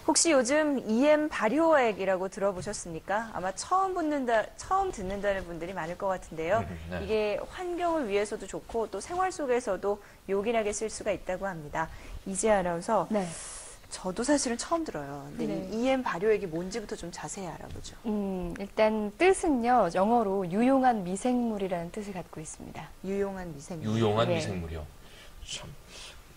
혹시 요즘 EM 발효액이라고 들어보셨습니까? 아마 처음 듣는다는 분들이 많을 것 같은데요. 네. 이게 환경을 위해서도 좋고 또 생활 속에서도 요긴하게 쓸 수가 있다고 합니다. 이재 아나운서, 네. 저도 사실은 처음 들어요. 근데 네. 이 EM 발효액이 뭔지부터 좀 자세히 알아보죠. 일단 뜻은요, 영어로 유용한 미생물이라는 뜻을 갖고 있습니다. 유용한 미생물. 유용한 네. 미생물이요. 참,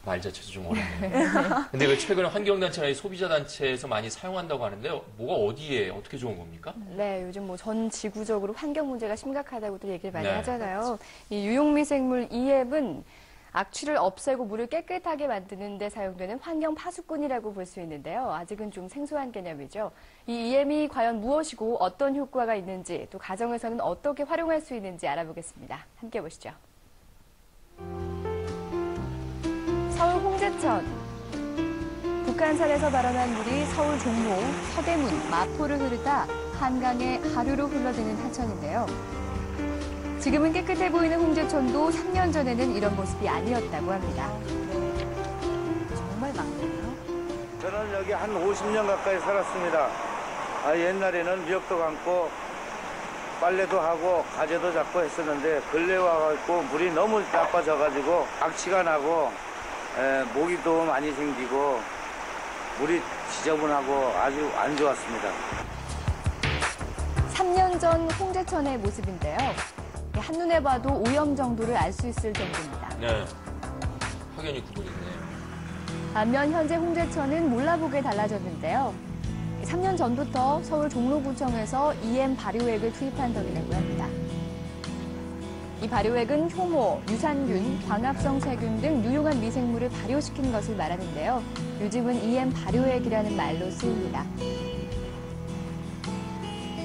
말 자체도 좀 어렵네요. 근데 그 최근에 환경단체나 소비자단체에서 많이 사용한다고 하는데요. 뭐가 어디에 어떻게 좋은 겁니까? 네, 요즘 뭐 전 지구적으로 환경 문제가 심각하다고도 얘기를 많이 네. 하잖아요. 이 유용미생물 EM은 악취를 없애고 물을 깨끗하게 만드는 데 사용되는 환경 파수꾼이라고 볼 수 있는데요. 아직은 좀 생소한 개념이죠. 이 EM이 과연 무엇이고 어떤 효과가 있는지, 또 가정에서는 어떻게 활용할 수 있는지 알아보겠습니다. 함께 보시죠. 서울 홍제천. 북한산에서 발원한 물이 서울 종로, 서대문, 마포를 흐르다 한강에 하류로 흘러드는 하천인데요. 지금은 깨끗해 보이는 홍제천도 3년 전에는 이런 모습이 아니었다고 합니다. 정말 많네요. 저는 여기 한 50년 가까이 살았습니다. 옛날에는 미역도 감고 빨래도 하고 가재도 잡고 했었는데 근래 와가지고 물이 너무 나빠져가지고 악취가 나고 모기도 많이 생기고 물이 지저분하고 아주 안 좋았습니다. 3년 전 홍제천의 모습인데요. 한눈에 봐도 오염 정도를 알 수 있을 정도입니다. 네. 확연히 구분이 있네요. 반면 현재 홍제천은 몰라보게 달라졌는데요. 3년 전부터 서울 종로구청에서 EM 발효액을 투입한 덕이라고 합니다. 이 발효액은 효모, 유산균, 광합성 세균 등 유용한 미생물을 발효시킨 것을 말하는데요. 요즘은 EM 발효액이라는 말로 쓰입니다.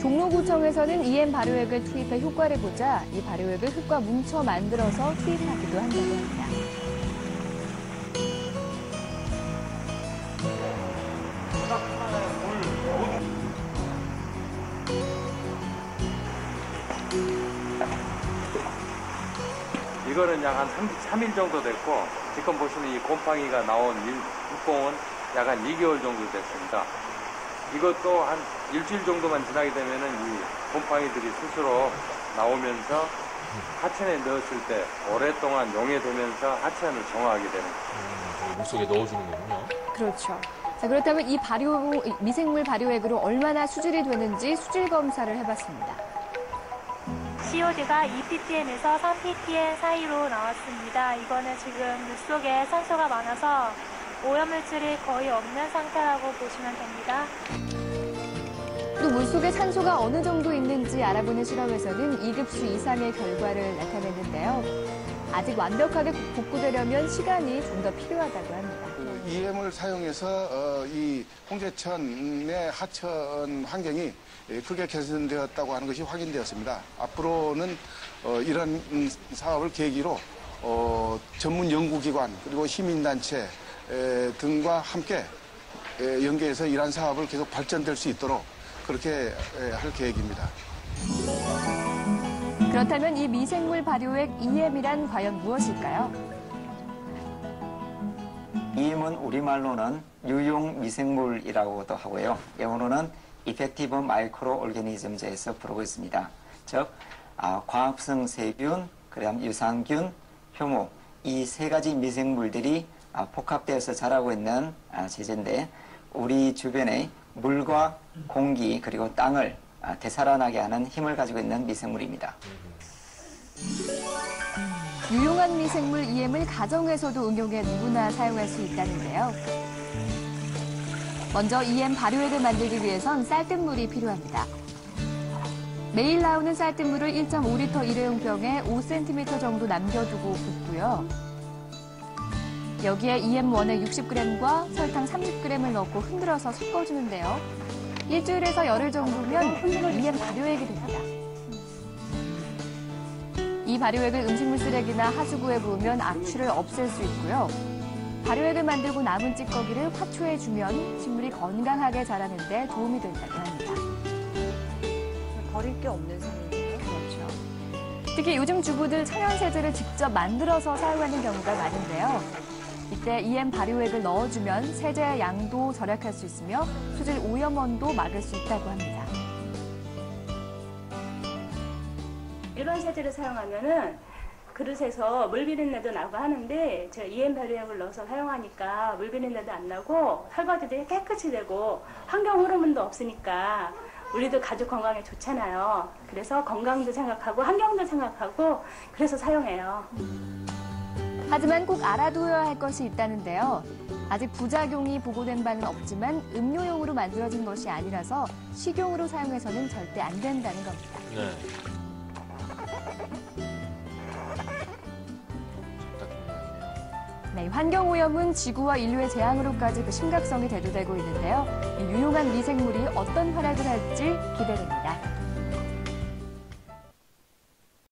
종로구청에서는 EM 발효액을 투입해 효과를 보자 이 발효액을 흙과 뭉쳐 만들어서 투입하기도 한다고 합니다. 이거는 약 한 3일 정도 됐고 지금 보시는 이 곰팡이가 나온 육봉은 약 한 2개월 정도 됐습니다. 이것도 한 일주일 정도만 지나게 되면은 이 곰팡이들이 스스로 나오면서 하천에 넣었을 때 오랫동안 용해되면서 하천을 정화하게 되는 거예요. 물속에 넣어주는 거군요. 그렇죠. 자, 그렇다면 이 미생물 발효액으로 얼마나 수질이 되는지 수질 검사를 해봤습니다. COD가 2ppm에서 3ppm 사이로 나왔습니다. 이거는 지금 물속에 산소가 많아서 오염물질이 거의 없는 상태라고 보시면 됩니다. 또 물속에 산소가 어느 정도 있는지 알아보는 실험에서는 2급수 이상의 결과를 나타냈는데요. 아직 완벽하게 복구되려면 시간이 좀 더 필요하다고 합니다. EM을 사용해서 이 홍제천의 하천 환경이 크게 개선되었다고 하는 것이 확인되었습니다. 앞으로는 이런 사업을 계기로 전문 연구기관 그리고 시민단체 등과 함께 연계해서 이러한 사업을 계속 발전될 수 있도록 그렇게 할 계획입니다. 그렇다면 이 미생물 발효액 EM이란 과연 무엇일까요? EM은 우리말로는 유용 미생물이라고도 하고요. 영어로는 Effective Microorganisms에서 부르고 있습니다. 즉, 광합성 세균, 그다음 유산균, 효모 이 세 가지 미생물들이 복합되어서 자라고 있는 제재인데 우리 주변의 물과 공기 그리고 땅을 되살아나게 하는 힘을 가지고 있는 미생물입니다. 유용한 미생물 EM을 가정에서도 응용해 누구나 사용할 수 있다는데요. 먼저 EM 발효액을 만들기 위해선 쌀뜨물이 필요합니다. 매일 나오는 쌀뜨물을 1.5리터 일회용 병에 5cm 정도 남겨두고 붓고요. 여기에 EM 원액 60g과 설탕 30g을 넣고 흔들어서 섞어주는데요. 일주일에서 열흘 정도면 EM 발효액이 됩니다. 이 발효액을 음식물 쓰레기나 하수구에 부으면 악취를 없앨 수 있고요. 발효액을 만들고 남은 찌꺼기를 화초에 주면 식물이 건강하게 자라는 데 도움이 된다고 합니다. 버릴 게 없는 셈이네요. 그렇죠. 특히 요즘 주부들 천연세제를 직접 만들어서 사용하는 경우가 많은데요. 이때 EM 발효액을 넣어주면 세제의 양도 절약할 수 있으며 수질 오염원도 막을 수 있다고 합니다. 일반 세제를 사용하면은 그릇에서 물 비린내도 나고 하는데 제가 EM 발효액을 넣어서 사용하니까 물 비린내도 안 나고 설거지도 깨끗이 되고 환경 호르몬도 없으니까 우리도 가족 건강에 좋잖아요. 그래서 건강도 생각하고 환경도 생각하고 그래서 사용해요. 하지만 꼭 알아두어야 할 것이 있다는데요. 아직 부작용이 보고된 바는 없지만 음료용으로 만들어진 것이 아니라서 식용으로 사용해서는 절대 안 된다는 겁니다. 네. 네, 환경오염은 지구와 인류의 재앙으로까지 그 심각성이 대두되고 있는데요. 이 유용한 미생물이 어떤 활약을 할지 기대됩니다.